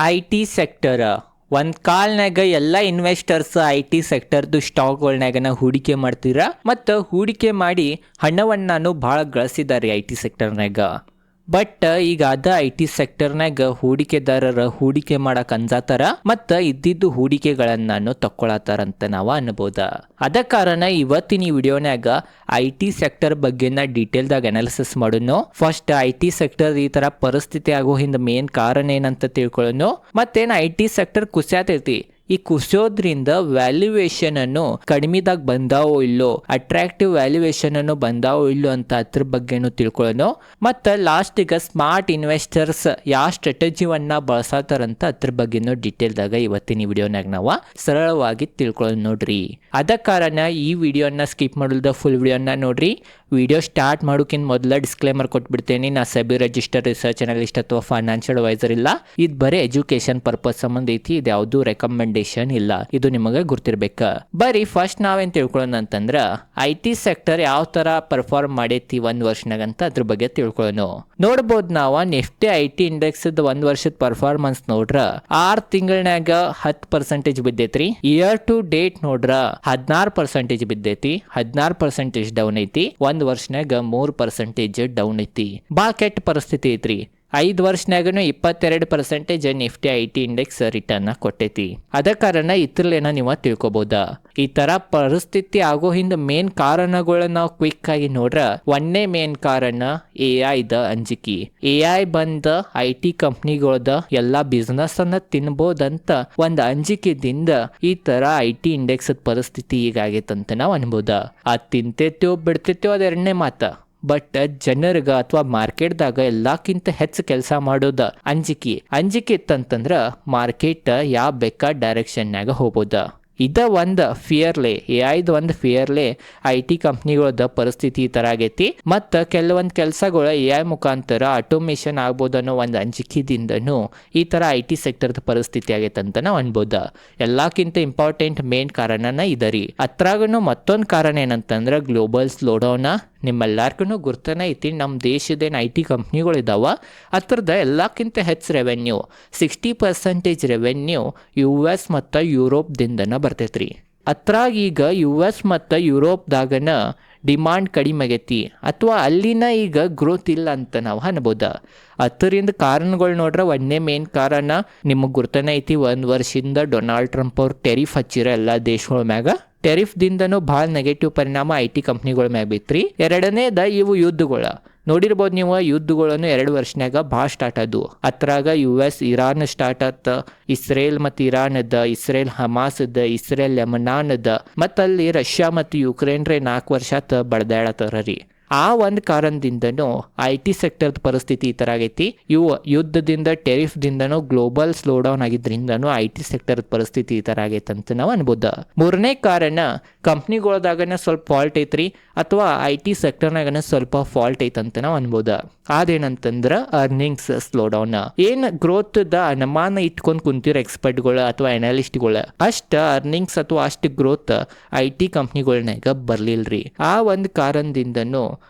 IT sector ಒಂದ್ ಕಾಲ್ನಾಗ ಎಲ್ಲ investors IT ಸೆಕ್ಟರ್ದು ಸ್ಟಾಕ್ಗಳ್ನಾಗನ ಹೂಡಿಕೆ ಮಾಡ್ತೀರ ಮತ್ತು ಹೂಡಿಕೆ ಮಾಡಿ ಹಣವನ್ನಾನು ಭಾಳ ಗಳಿಸಿದ್ದಾರೆ ಐ.ಟಿ ಸೆಕ್ಟರ್ನಾಗ. ಬಟ್ ಈಗ ಐ.ಟಿ ಸೆಕ್ಟರ್ನಾಗ ಹೂಡಿಕೆದಾರರ ಹೂಡಿಕೆ ಮಾಡಕ್ ಅಂಜಾತಾರ ಮತ್ತು ಇದ್ದಿದ್ದು ಹೂಡಿಕೆಗಳನ್ನ ತಕ್ಕೊಳತಾರಂತ ನಾವು ಅನ್ಬೋದ. ಅದ ಕಾರಣ ಇವತ್ತಿನ ಈ ವಿಡಿಯೋನಾಗ ಐ.ಟಿ ಸೆಕ್ಟರ್ ಬಗ್ಗೆನ ಡೀಟೇಲ್ದಾಗ ಅನಾಲಿಸಿಸ್ ಮಾಡೋನು. ಫಸ್ಟ್ ಐ.ಟಿ ಸೆಕ್ಟರ್ ಈ ತರ ಪರಿಸ್ಥಿತಿ ಆಗೋ ಹಿಂದ ಮೇನ್ ಕಾರಣ ಏನಂತ ತಿಳ್ಕೊಳ್ಳೋನು. ಮತ್ತೇನು ಐ.ಟಿ ಸೆಕ್ಟರ್ ಕುಸಿಯತೈತಿ, ಈ ಕುಸಿಯೋದ್ರಿಂದ ವ್ಯಾಲ್ಯೂಯೇಷನ್ ಅನ್ನು ಕಡಿಮೆದಾಗ ಬಂದಾವೋ ಇಲ್ಲೋ, ಅಟ್ರಾಕ್ಟಿವ್ ವ್ಯಾಲ್ಯೂಯೇಷನ್ ಅನ್ನು ಬಂದಾವೋ ಇಲ್ಲೋ ಅಂತ ಅದ್ರ ಬಗ್ಗೆನೂ ತಿಳ್ಕೊಳ್ಳೋನು. ಮತ್ತು ಲಾಸ್ಟಿಗೆ ಸ್ಮಾರ್ಟ್ ಇನ್ವೆಸ್ಟರ್ಸ್ ಯಾವ ಸ್ಟ್ರಾಟಜಿವನ್ನ ಬಳಸತಾರಂತ ಅದ್ರ ಬಗ್ಗೆನೂ ಡೀಟೇಲ್ದಾಗ ಇವತ್ತಿನ ವಿಡಿಯೋನಾಗ ನಾವು ಸರಳವಾಗಿ ತಿಳ್ಕೊಳ್ಳೋದು ನೋಡ್ರಿ. ಅದ ಕಾರಣ ಈ ವಿಡಿಯೋನ ಸ್ಕಿಪ್ ಮಾಡಲ್ದ ಫುಲ್ ವಿಡಿಯೋನ ನೋಡ್ರಿ. ವಿಡಿಯೋ ಸ್ಟಾರ್ಟ್ ಮಾಡೋಕ್ಕಿಂತ ಮೊದಲ ಡಿಸ್ಕ್ಲೇಮರ್ ಕೊಟ್ಬಿಡ್ತೇನೆ, ನಾ ಸೆಬಿ ರಿಜಿಸ್ಟರ್ ರಿಸರ್ಚ್ ಅನಲಿಸ್ಟ್ ಅಥವಾ ಫೈನಾನ್ಷಿಯಲ್ ಅಡ್ವೈಸರ್ ಇಲ್ಲ. ಇದು ಬರೀ ಎಜುಕೇಶನ್ ಪರ್ಪಸ್ ಸಂಬಂಧ ಐತಿ, ಇದು ಯಾವುದು ರೆಕಮೆಂಡೇಶನ್ ಇಲ್ಲ, ಇದು ನಿಮಗೆ ಗೊತ್ತಿರ್ಬೇಕ. ಬರೀ ಫಸ್ಟ್ ನಾವೇನ್ ತಿಳ್ಕೊಳ್ಳೋಣ ಅಂತಂದ್ರ ಐ.ಟಿ ಸೆಕ್ಟರ್ ಯಾವ ತರ ಪರ್ಫಾರ್ಮ್ ಮಾಡೈತಿ ಒಂದ್ ವರ್ಷನಾಗಂತ ಅದ್ರ ಬಗ್ಗೆ ತಿಳ್ಕೊಳ್ಳೋಣ. ನೋಡ್ಬೋದು ನಾವು ನಿಫ್ಟಿ ಐ.ಟಿ ಇಂಡೆಕ್ಸ್ ಒಂದ್ ವರ್ಷದ ಪರ್ಫಾರ್ಮೆನ್ಸ್ ನೋಡ್ರ 6 ತಿಂಗಳನ್ಯಾಗ 10% ಬಿದ್ದೈತ್ರಿ. ಇಯರ್ ಟು ಡೇಟ್ ನೋಡ್ರ 16% ಬಿದ್ದೈತಿ, 16% ಡೌನ್ ಐತಿ. ಒಂದ್ ವರ್ಷನಾಗ 3% ಡೌನ್ ಐತಿ. ಬಾ ಕೆಟ್ಟ ಪರಿಸ್ಥಿತಿ ಐತ್ರಿ. 5 ವರ್ಷನಾಗನು 22% ನಿಫ್ಟಿ ಐ.ಟಿ ಇಂಡೆಕ್ಸ್ ರಿಟರ್ನ್ ಕೊಟ್ಟೈತಿ. ಅದ ಕಾರಣ ಇದ್ರಲ್ಲೇನ ನೀವು ತಿಳ್ಕೊಬಹುದ. ಈ ತರ ಪರಿಸ್ಥಿತಿ ಆಗೋ ಹಿಂದ ಮೇನ್ ಕಾರಣಗಳ ನಾವು ಕ್ವಿಕ್ ಆಗಿ ನೋಡ್ರ, ಒಂದೇ ಮೇನ್ ಕಾರಣ ಎ.ಐ.ದ ಅಂಜಿಕೆ. ಎ.ಐ ಬಂದ ಐ.ಟಿ ಕಂಪ್ನಿಗಳದ ಎಲ್ಲಾ ಬಿಸ್ನೆಸ್ ಅನ್ನ ತಿನ್ಬೋದಂತ ಒಂದ್ ಅಂಜಿಕೆದಿಂದ ಈ ತರ ಐ.ಟಿ ಇಂಡೆಕ್ಸ್ ಪರಿಸ್ಥಿತಿ ಈಗಾಗೈತಂತ ನಾವು ಅನ್ಬೋದ. ಅದ್ ತಿಂತೈತೋ ಬಿಡ್ತೈತೋ ಅದ ಎರಡನೇ ಮಾತ. ಬಟ್ ಜನರ್ಗ ಅಥವಾ ಮಾರ್ಕೆಟ್ದಾಗ ಎಲ್ಲಕ್ಕಿಂತ ಹೆಚ್ಚು ಕೆಲಸ ಮಾಡೋದ ಅಂಜಿಕೆ ಇತ್ತಂತಂದ್ರ ಮಾರ್ಕೆಟ್ ಯಾವ ಬೇಕಾದ ಡೈರೆಕ್ಷನ್ನಾಗ ಹೋಗ್ಬೋದ. ಇದ ಒಂದು ಫಿಯರ್ಲೆ, ಎ.ಐ.ದ ಒಂದು ಫಿಯರ್ಲೆ ಐ.ಟಿ ಕಂಪ್ನಿಗಳದ ಪರಿಸ್ಥಿತಿ ಈ ತರ ಆಗೈತಿ. ಮತ್ತು ಕೆಲವೊಂದು ಕೆಲಸಗಳು ಎ.ಐ ಮುಖಾಂತರ ಆಟೋಮೇಷನ್ ಆಗ್ಬೋದು ಅನ್ನೋ ಒಂದು ಅಂಜಿಕೆದಿಂದನೂ ಈ ತರ ಐ.ಟಿ ಸೆಕ್ಟರ್ದ ಪರಿಸ್ಥಿತಿ ಆಗೈತೆ ಅಂತ ನಾವು ಅನ್ಬೋದ. ಎಲ್ಲಕ್ಕಿಂತ ಇಂಪಾರ್ಟೆಂಟ್ ಮೇನ್ ಕಾರಣನ ಇದರಿ. ಅತ್ರಾಗನು ಮತ್ತೊಂದು ಕಾರಣ ಏನಂತಂದ್ರೆ ಗ್ಲೋಬಲ್ ಸ್ಲೋಡೌನ್. ನಿಮ್ಮೆಲ್ಲರಿಗೂ ಗುರ್ತನ ಐತಿ, ನಮ್ಮ ದೇಶದೇನು ಐ.ಟಿ ಕಂಪ್ನಿಗಳಿದಾವ ಅದ್ರದ್ದು ಎಲ್ಲಕ್ಕಿಂತ ಹೆಚ್ಚು ರೆವೆನ್ಯೂ 60% ರೆವೆನ್ಯೂ US ಮತ್ತು ಯುರೋಪ್ದಿಂದನ ಬರ್ತೈತ್ರಿ. ಅತ್ರಾಗ ಈಗ US ಮತ್ತು ಯುರೋಪ್ದಾಗನ ಡಿಮಾಂಡ್ ಕಡಿಮೆ ಆಗೈತಿ ಅಥವಾ ಅಲ್ಲಿನ ಈಗ ಗ್ರೋತ್ ಇಲ್ಲ ಅಂತ ನಾವು ಅನ್ಬೋದ. ಅದರಿಂದ ಕಾರಣಗಳು ನೋಡ್ರೆ ಒಂದೇ ಮೇನ್ ಕಾರಣ ನಿಮಗೆ ಗುರ್ತನ ಐತಿ, 1 ವರ್ಷದಿಂದ ಡೊನಾಲ್ಡ್ ಟ್ರಂಪ್ ಅವ್ರು ಟೆರಿಫ್ ಹಚ್ಚಿರ ಎಲ್ಲ ದೇಶಗಳ ಮ್ಯಾಗ. ಟೆರಿಫ್ ದಿಂದನೂ ಭಾಳ ನೆಗೆಟಿವ್ ಪರಿಣಾಮ ಐ.ಟಿ ಕಂಪ್ನಿಗಳ ಮ್ಯಾಗ ಬಿತ್ರಿ. ಎರಡನೇದ ಇವು ಯುದ್ಧಗಳ ನೋಡಿರ್ಬೋದು ನೀವು. ಯುದ್ಧಗಳನ್ನು 2 ವರ್ಷನಾಗ ಭಾಳ ಸ್ಟಾರ್ಟ್ ಆದವು. ಅತ್ರಾಗ US ಇರಾನ್ ಸ್ಟಾರ್ಟ್ ಆತ, ಇಸ್ರೇಲ್ ಮತ್ತು ಇರಾನ್ ಅದ, ಇಸ್ರೇಲ್ ಹಮಾಸ್ ಅದ, ಇಸ್ರೇಲ್ ಲೆಬನಾನ್ ಅದ, ಮತ್ತು ಅಲ್ಲಿ ರಷ್ಯಾ ಮತ್ತು ಯುಕ್ರೇನ್ 4 ವರ್ಷ ಬಡ್ದಾಡತ್ತಾರ ರೀ. ಆ ಒಂದು ಕಾರಣದಿಂದನೂ ಐ.ಟಿ ಸೆಕ್ಟರ್ದ ಪರಿಸ್ಥಿತಿ ಈ ಥರ ಆಗೈತಿ. ಇವು ಯುದ್ಧದಿಂದ ಟೆರಿಫ್ದಿಂದನೂ ಗ್ಲೋಬಲ್ ಸ್ಲೋಡೌನ್ ಆಗಿದ್ರಿಂದನೂ ಐ.ಟಿ ಸೆಕ್ಟರ್ದ ಪರಿಸ್ಥಿತಿ ಈ ಥರ ಆಗೈತೆ ಅಂತ ನಾವು ಅನ್ಬೋದ. ಮೂರನೇ ಕಾರಣ ಕಂಪ್ನಿಗಳದಾಗನ ಸ್ವಲ್ಪ ಫಾಲ್ಟ್ ಐತ್ರಿ, ಅಥವಾ ಐ.ಟಿ ಸೆಕ್ಟರ್ನಾಗನ ಸ್ವಲ್ಪ ಫಾಲ್ಟ್ ಐತಂತ ನಾವು ಅನ್ಬೋದ. ಅದೇನಂತಂದ್ರೆ ಅರ್ನಿಂಗ್ಸ್ ಸ್ಲೋಡೌನ್. ಏನು ಗ್ರೋತ್ದ ಅನುಮಾನ ಇಟ್ಕೊಂಡು ಕುಂತಿರೋ ಎಕ್ಸ್ಪರ್ಟ್ಗಳು ಅಥವಾ ಅನಾಲಿಸ್ಟ್ಗಳು ಅಷ್ಟ ಅರ್ನಿಂಗ್ಸ್ ಅಥವಾ ಅಷ್ಟು ಗ್ರೋತ್ ಐ.ಟಿ ಕಂಪ್ನಿಗಳ್ನಾಗ ಬರ್ಲಿಲ್ರಿ. ಆ ಒಂದು ಕಾರಣದಿಂದನೂ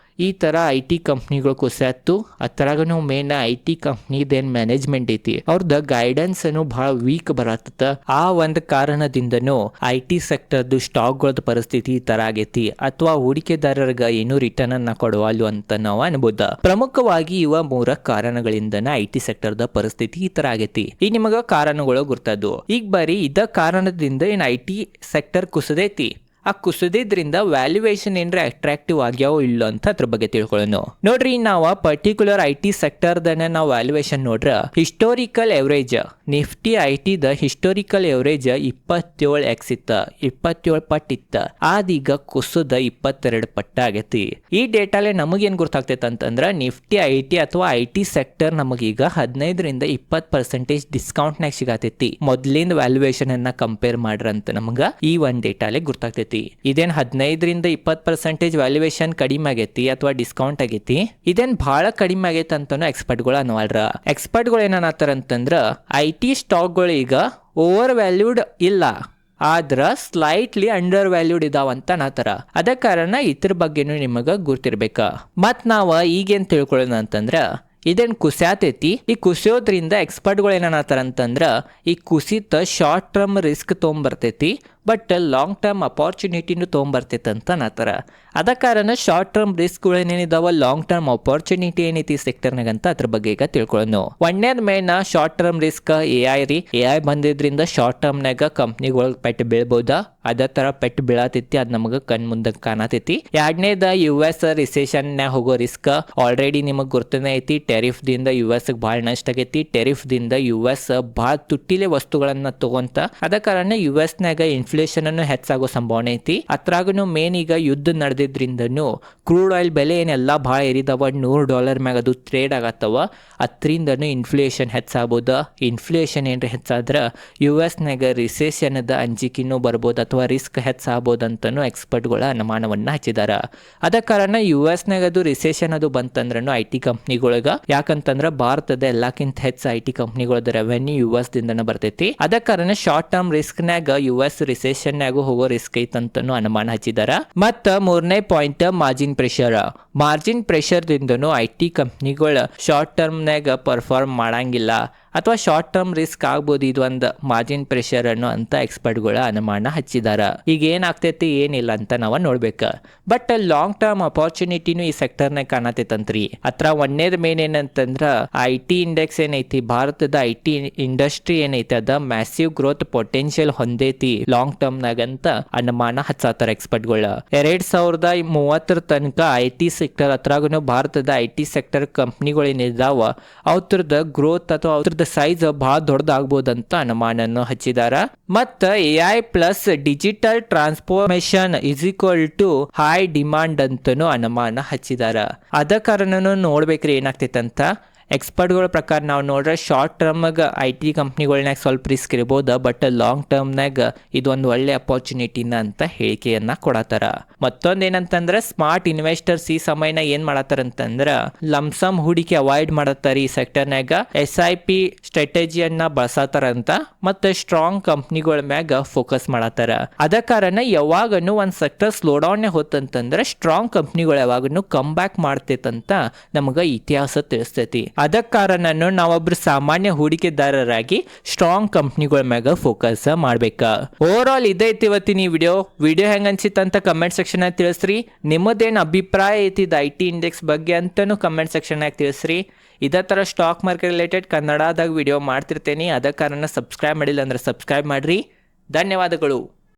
ಈ ಥರ ಐ.ಟಿ ಕಂಪ್ನಿಗಳು ಕುಸಿಯತ್ತು. ಅದ್ರಾಗನು ಮೇನ್ ಐ.ಟಿ ಕಂಪ್ನಿದೇನು ಮ್ಯಾನೇಜ್ಮೆಂಟ್ ಐತಿ ಅವ್ರದ್ದು ಗೈಡೆನ್ಸ್ ಅನ್ನು ಭಾಳ ವೀಕ್ ಬರತ್ತ. ಆ ಒಂದು ಕಾರಣದಿಂದನೂ ಐ.ಟಿ ಸೆಕ್ಟರ್ದು ಸ್ಟಾಕ್ಗಳದ ಪರಿಸ್ಥಿತಿ ಈ ಥರ ಆಗೈತಿ, ಅಥವಾ ಹೂಡಿಕೆದಾರರಿಗೆ ಏನೂ ರಿಟರ್ನ್ ಅನ್ನ ಕೊಡವಲ್ಲು ಅಂತ ನಾವು ಅನ್ಬೋದ. ಪ್ರಮುಖವಾಗಿ ಇವ 3 ಕಾರಣಗಳಿಂದನ ಐ.ಟಿ ಸೆಕ್ಟರ್ದ ಪರಿಸ್ಥಿತಿ ಈ ಥರ ಆಗೈತಿ. ಈಗ ನಿಮಗೆ ಕಾರಣಗಳು ಗುರ್ತದ್ದು. ಈಗ ಬರೀ ಇದ ಕಾರಣದಿಂದ ಏನು ಐ.ಟಿ ಸೆಕ್ಟರ್ ಕುಸದೈತಿ, ಆ ಕುಸಿದ್ರಿಂದ ವ್ಯಾಲ್ಯೂಯೇಷನ್ ಏನ್ರ ಅಟ್ರಾಕ್ಟಿವ್ ಆಗ್ಯಾವೋ ಇಲ್ಲೋ ಅಂತ ಅದ್ರ ಬಗ್ಗೆ ತಿಳ್ಕೊಳ್ಳೋಣ. ನೋಡ್ರಿ, ನಾವು ಪರ್ಟಿಕ್ಯುಲರ್ ಐ.ಟಿ ಸೆಕ್ಟರ್ದನ್ನ ನಾವು ವ್ಯಾಲ್ಯೂಯೇಷನ್ ನೋಡ್ರ historical average Nifty IT the historical average 27x ಇತ್ತ, 27 ಪಟ್ಟು ಇತ್ತ. ಅದೀಗ ಕುಸದ 22 ಪಟ್ಟ ಆಗೈತಿ. ಈ ಡೇಟಾಲೆ ನಮಗೇನು ಗೊತ್ತಾಗ್ತೈತೆ ಅಂತಂದ್ರೆ ನಿಫ್ಟಿ ಐ.ಟಿ ಅಥವಾ ಐ.ಟಿ ಸೆಕ್ಟರ್ ನಮಗೀಗ 15ರಿಂದ 20% ಡಿಸ್ಕೌಂಟ್ನಾಗ ಸಿಗತೈತಿ ಮೊದ್ಲಿಂದ ವ್ಯಾಲ್ಯೂಯೇಷನ್ ಅನ್ನ ಕಂಪೇರ್ ಮಾಡ್ರಂತ ನಮಗ ಈ ಒಂದು ಡೇಟಾಲೆ ಗೊತ್ತಾಗ್ತೈತಿ. ಇದೇನ್ 15ರಿಂದ 20% ವ್ಯಾಲ್ಯೂಯೇಷನ್ ಕಡಿಮೆ ಆಗೈತಿ ಅಥವಾ ಡಿಸ್ಕೌಂಟ್ ಆಗೈತಿ, ಇದೇನ್ ಬಹಳ ಕಡಿಮೆ ಆಗೈತಿ ಅಂತಾನು ಎಕ್ಸ್ಪರ್ಟ್ಗಳು ಅನ್ನವಲ್ರ. ಎಕ್ಸ್ಪರ್ಟ್ಗಳು ಏನನ್ನತ್ತಾರ ಅಂತಂದ್ರ ಐ.ಟಿ ಸ್ಟಾಕ್ಗಳು ಈಗ ಓವರ್ ವ್ಯಾಲ್ಯೂಡ್ ಇಲ್ಲ, ಆದ್ರ ಸ್ಲೈಟ್ಲಿ ಅಂಡರ್ ವ್ಯಾಲ್ಯೂಡ್ ಇದಾವಂತ ಅನ್ನತಾರ. ಅದ ಕಾರಣ ಇದ್ರ ಬಗ್ಗೆನೂ ನಿಮಗ ಗುರ್ತಿರ್ಬೇಕ. ಮತ್ ನಾವ ಈಗೇನ್ ತಿಳ್ಕೊಳ್ಳೋಣ ಅಂತಂದ್ರ ಇದೇನು ಕುಸಿಯಾತೈತಿ. ಈ ಕುಸಿಯೋದ್ರಿಂದ ಎಕ್ಸ್ಪರ್ಟ್ಗಳು ಏನನ್ನತ್ತಾರ ಅಂತಂದ್ರೆ ಈ ಕುಸಿತ ಶಾರ್ಟ್ ಟರ್ಮ್ ರಿಸ್ಕ್ ತೊಗೊಂಬರ್ತೈತಿ, ಬಟ್ ಲಾಂಗ್ ಟರ್ಮ್ ಅಪಾರ್ಚುನಿಟಿನೂ ತೊಗೊಂಬರ್ತೈತೆ ಅಂತ ಅನ್ನತ್ತಾರ. ಅದ ಕಾರಣ ಶಾರ್ಟ್ ಟರ್ಮ್ ರಿಸ್ಕ್ಗಳು ಏನೇನಿದಾವ, ಲಾಂಗ್ ಟರ್ಮ್ ಅಪಾರ್ಚುನಿಟಿ ಏನೈತಿ ಸೆಕ್ಟರ್ನಾಗ ಅಂತ ಅದ್ರ ಬಗ್ಗೆ ಈಗ ತಿಳ್ಕೊಳ್ಳೋಣ. ಒಂದೇದ್ main short term risk AI ರೀ. AI ಬಂದಿದ್ರಿಂದ ಶಾರ್ಟ್ ಟರ್ಮ್ನಾಗ ಕಂಪ್ನಿಗಳು ಪೆಟ್ಟು ಬೀಳ್ಬೋದ, ಅದೇ ತರ ಪೆಟ್ಟು ಬೀಳತೈತಿ, ಅದ್ ನಮಗ ಕಣ್ ಮುಂದೆ ಕಾಣತೈತಿ. ಎರಡನೇದ US ರಿಸೆಷನ್ ನ್ಯಾಗ ಹೋಗೋ ರಿಸ್ಕ್ ಆಲ್ರೆಡಿ ನಿಮಗ್ ಗುರ್ತನೇ ಐತಿ. ಟೆರಿಫ್ ದಿಂದ US ಭಾಳ ನಷ್ಟ ಆಗೈತಿ. ಟೆರಿಫ್ ದಿಂದ US ಭಾಳ ತುಟ್ಟಿಲೆ ವಸ್ತುಗಳನ್ನ ತಗೊಂತ, ಅದ ಕಾರಣ US ನಾಗ ಇನ್ಫ್ಲೇಷನ್ ಅನ್ನು ಹೆಚ್ಚಾಗೋ ಸಂಭಾವನೆ ಐತಿ. ಅತ್ರಾಗನು ಮೇನ್ ಈಗ ಯುದ್ಧ ನಡೆದಿದ್ರಿಂದನು ಕ್ರೂಡ್ ಆಯಿಲ್ ಬೆಲೆ ಏನೆಲ್ಲ ಭಾಳ ಏರಿದವ, $100 ಮ್ಯಾಗ ಅದು ಟ್ರೇಡ್ ಆಗತ್ತವ. ಅದ್ರಿಂದನು ಇನ್ಫ್ಲೇಷನ್ ಹೆಚ್ಚಾಗ್ಬೋದ. ಇನ್ಫ್ಲೇಷನ್ ಏನ್ರಿ ಹೆಚ್ಚಾದ್ರ US ನಾಗ ರಿಸೆಷನ್ದ ಅಂಜಿಕೆನೂ ಬರ್ಬೋದು ಅಥವಾ ರಿಸ್ಕ್ ಹೆಚ್ಚಾಗ್ಬೋದಂತನೂ ಎಕ್ಸ್ಪರ್ಟ್ಗಳ ಅನುಮಾನವನ್ನ ಹಚ್ಚಿದಾರ. ಅದ ಕಾರಣ US ನಾಗ ಅದು ರಿಸೆಷನ್ ಅದು ಬಂತಂದ್ರೂ IT ಕಂಪ್ನಿಗೊಳಗ, ಯಾಕಂತಂದ್ರ ಭಾರತದ ಎಲ್ಲಕ್ಕಿಂತ ಹೆಚ್ಚು IT ಕಂಪ್ನಿಗಳದ ರೆವೆನ್ಯೂ US ದಿಂದನ ಬರ್ತೈತಿ. ಅದ ಕಾರಣ ಶಾರ್ಟ್ ಟರ್ಮ್ ರಿಸ್ಕ್ ನಾಗ US ರಿಸೆಷನ್ ನಾಗೂ ಹೋಗೋ ರಿಸ್ಕ್ ಐತಂತನೂ ಅನುಮಾನ ಹಚ್ಚಿದಾರ. ಮತ್ತ ಮೂರನೇ point margin pressure. Margin pressure ದಿಂದನು IT ಕಂಪ್ನಿಗಳು ಶಾರ್ಟ್ ಟರ್ಮ್ ನಾಗ ಪರ್ಫಾರ್ಮ್ ಮಾಡಂಗಿಲ್ಲ ಅಥವಾ ಶಾರ್ಟ್ ಟರ್ಮ್ ರಿಸ್ಕ್ ಆಗ್ಬೋದು ಇದು ಒಂದು ಮಾರ್ಜಿನ್ ಪ್ರೆಷರ್ ಅನ್ನು ಅಂತ ಎಕ್ಸ್ಪರ್ಟ್ಗಳ ಅನುಮಾನ ಹಚ್ಚಿದಾರ. ಈಗ ಏನಾಗ್ತೈತಿ ಏನಿಲ್ಲ ಅಂತ ನಾವ ನೋಡ್ಬೇಕ. ಬಟ್ ಲಾಂಗ್ ಟರ್ಮ್ ಅಪಾರ್ಚುನಿಟಿನೂ ಈ ಸೆಕ್ಟರ್ನಾಗ ಕಾಣತೈತಂತ್ರಿ. ಅತ್ರ ಒಂದೇದ್ ಮೇನ್ ಏನಂತಂದ್ರ IT ಇಂಡೆಕ್ಸ್ ಏನೈತಿ, ಭಾರತದ IT ಇಂಡಸ್ಟ್ರಿ ಏನೈತಿ ಅದ ಮ್ಯಾಸಿವ್ ಗ್ರೋತ್ ಪೊಟೆನ್ಶಿಯಲ್ ಹೊಂದೈತಿ ಲಾಂಗ್ ಟರ್ಮ್ ನಾಗ ಅಂತ ಅನುಮಾನ ಹಚ್ಚಾತಾರ ಎಕ್ಸ್ಪರ್ಟ್ಗಳ. 2030 ತನಕ IT ಸೆಕ್ಟರ್ ಅತ್ರಾಗೂ ಭಾರತದ IT ಸೆಕ್ಟರ್ ಕಂಪ್ನಿಗಳು ಏನಿದಾವ ಅವ್ರದ ಗ್ರೋತ್ ಅಥವಾ ಅವ್ರದ ಸೈಜ್ ಬಹಳ ದೊಡ್ಡದಾಗಬಹುದಂತ ಅನುಮಾನನ್ನು ಹಚ್ಚಿದಾರ. ಮತ್ತ AI plus digital transformation is equal to high demand ಅಂತನೂ ಅನುಮಾನ ಹಚ್ಚಿದಾರ. ಅದ ಕಾರಣನೂ ನೋಡ್ಬೇಕ್ರಿ ಏನಾಗ್ತೈತಂತ. ಎಕ್ಸ್ಪರ್ಟ್ಗಳ ಪ್ರಕಾರ ನಾವು ನೋಡ್ರೆ ಶಾರ್ಟ್ ಟರ್ಮ್ಗ IT ಕಂಪ್ನಿಗಳ್ನಾಗ ಸ್ವಲ್ಪ ರಿಸ್ಕ್ ಇರ್ಬೋದು, ಬಟ್ ಲಾಂಗ್ ಟರ್ಮ್ನಾಗ ಇದೊಂದು ಒಳ್ಳೆ ಅಪಾರ್ಚುನಿಟಿನ ಅಂತ ಹೇಳಿಕೆಯನ್ನ ಕೊಡತಾರ. ಮತ್ತೊಂದು ಏನಂತಂದ್ರೆ ಸ್ಮಾರ್ಟ್ ಇನ್ವೆಸ್ಟರ್ಸ್ ಈ ಸಮಯನ ಏನ್ ಮಾಡತ್ತಾರ ಅಂತಂದ್ರ ಲಂಸಮ್ ಹೂಡಿಕೆ ಅವಾಯ್ಡ್ ಮಾಡತ್ತಾರ. ಈ ಸೆಕ್ಟರ್ನಾಗ SIP ಸ್ಟ್ರಾಟಜಿಯನ್ನ ಬಳಸತಾರಂತ, ಮತ್ತೆ ಸ್ಟ್ರಾಂಗ್ ಕಂಪ್ನಿಗಳ ಮ್ಯಾಗ ಫೋಕಸ್ ಮಾಡತ್ತಾರ. ಅದ ಕಾರಣ ಯಾವಾಗನು ಒಂದ್ ಸೆಕ್ಟರ್ ಸ್ಲೋ ಡೌನ್ ಹೋತಂತಂದ್ರೆ ಸ್ಟ್ರಾಂಗ್ ಕಂಪ್ನಿಗಳು ಯಾವಾಗನು ಕಮ್ ಬ್ಯಾಕ್ ಮಾಡ್ತೈತಂತ ನಮಗ ಇತಿಹಾಸ ತಿಳಿಸ್ತೈತಿ. ಅದ ಕಾರಣನು ನಾವೊಬ್ರು ಸಾಮಾನ್ಯ ಹೂಡಿಕೆದಾರರಾಗಿ ಸ್ಟ್ರಾಂಗ್ ಕಂಪ್ನಿಗಳ ಮ್ಯಾಗ ಫೋಕಸ್ ಮಾಡ್ಬೇಕ. ಓವರ್ ಆಲ್ ಇದೈತಿ ಇವತ್ತಿನ ವಿಡಿಯೋ ಹೆಂಗ ಅನ್ಸಿತ್ತಂತ ಕಮೆಂಟ್ ಸೆಕ್ಷನ್ ಆಗಿ ತಿಳಿಸ್ರಿ. ನಿಮ್ಮದೇನ್ ಅಭಿಪ್ರಾಯ ಐತಿ IT ಇಂಡೆಕ್ಸ್ ಬಗ್ಗೆ ಅಂತಾನು ಕಮೆಂಟ್ ಸೆಕ್ಷನ್ ಆಗಿ ತಿಳಿಸ್ರಿ. ಇದೇ ತರ ಸ್ಟಾಕ್ ಮಾರ್ಕೆಟ್ ರಿಲೇಟೆಡ್ ಕನ್ನಡದಾಗ ವಿಡಿಯೋ ಮಾಡ್ತಿರ್ತೇನೆ. ಅದ ಕಾರಣ ಸಬ್ಸ್ಕ್ರೈಬ್ ಮಾಡಿಲ್ಲ ಅಂದ್ರೆ ಸಬ್ಸ್ಕ್ರೈಬ್ ಮಾಡ್ರಿ. ಧನ್ಯವಾದಗಳು.